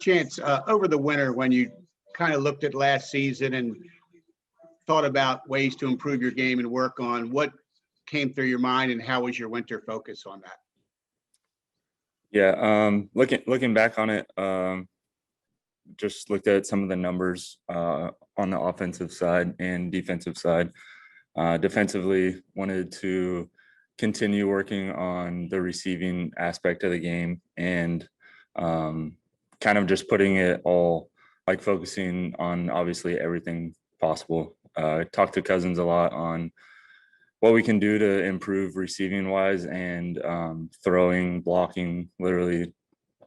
Chance, over the winter, when you kind of looked at last season and thought about ways to improve your game and work on, what came through your mind and how was your winter focus on that? Yeah, looking back on it, just looked at some of the numbers on the offensive side and defensive side. Defensively, wanted to continue working on the receiving aspect of the game and kind of just putting it all, like focusing on obviously everything possible. Talked to Cousins a lot on what we can do to improve receiving wise and throwing, blocking, literally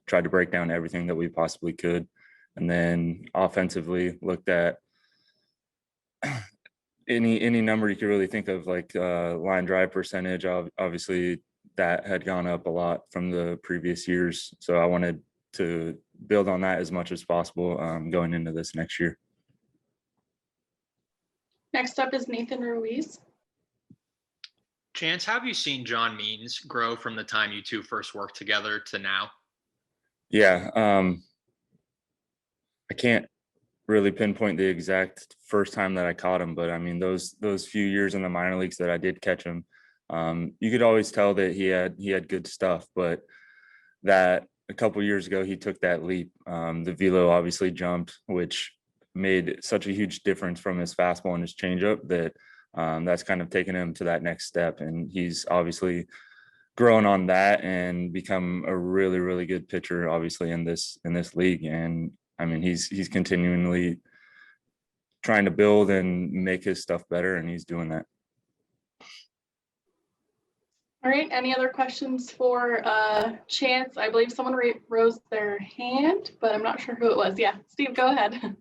tried to break down everything that we possibly could. And then offensively looked at any number you could really think of, like line drive percentage. Obviously that had gone up a lot from the previous years. So I wanted to build on that as much as possible going into this next year. Next up is Nathan Ruiz. Chance, how have you seen John Means grow from the time you two first worked together to now? Yeah, I can't really pinpoint the exact first time that I caught him, but I mean those few years in the minor leagues that I did catch him, you could always tell that he had good stuff, but that a couple years ago he took that leap. The velo obviously jumped, which made such a huge difference from his fastball and his changeup that that's kind of taken him to that next step, and he's obviously grown on that and become a really, really good pitcher, obviously in this league. And I mean, he's continually trying to build and make his stuff better, and he's doing that. All right, any other questions for Chance? I believe someone rose their hand, but I'm not sure who it was. Yeah, Steve, go ahead.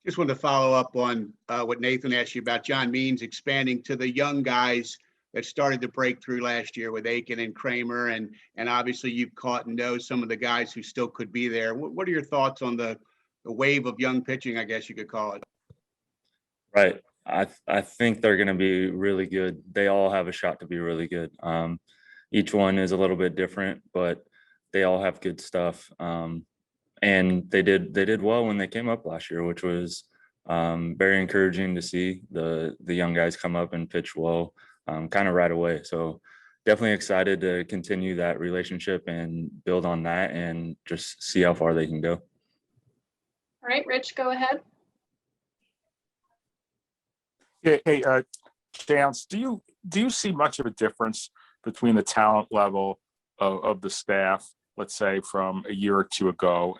Just wanted to follow up on what Nathan asked you about John Means expanding to the young guys that started to break through last year with Aiken and Kramer, and obviously you've caught and know some of the guys who still could be there. What are your thoughts on the wave of young pitching, I guess you could call it? Right. I think they're going to be really good. They all have a shot to be really good. Each one is a little bit different, but they all have good stuff. And they did well when they came up last year, which was very encouraging to see the young guys come up and pitch well kind of right away. So definitely excited to continue that relationship and build on that and just see how far they can go. All right, Rich, go ahead. Hey, Chance, do you see much of a difference between the talent level of the staff, let's say from a year or two ago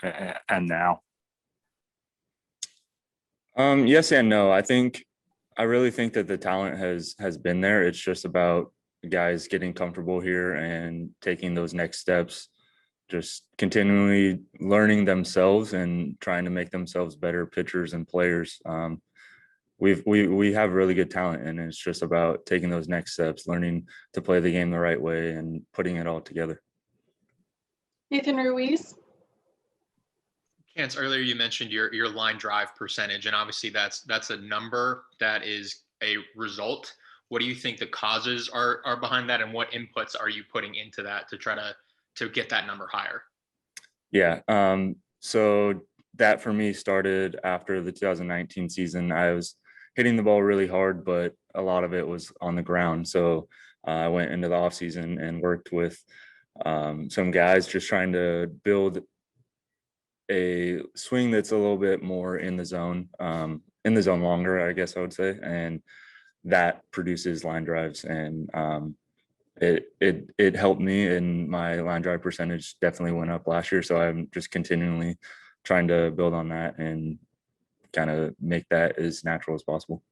and now? Yes and no. I really think that the talent has been there. It's just about guys getting comfortable here and taking those next steps, just continually learning themselves and trying to make themselves better pitchers and players. We have really good talent, and it's just about taking those next steps, learning to play the game the right way and putting it all together. Nathan Ruiz. Chance, earlier you mentioned your line drive percentage, and obviously that's a number that is a result. What do you think the causes are behind that, and what inputs are you putting into that to try to get that number higher? Yeah, so that for me started after the 2019 season. I was hitting the ball really hard, but a lot of it was on the ground. So I went into the offseason and worked with some guys just trying to build a swing that's a little bit more in the zone longer, I guess I would say. And that produces line drives, and it helped me, and my line drive percentage definitely went up last year. So I'm just continually trying to build on that and kind of make that as natural as possible.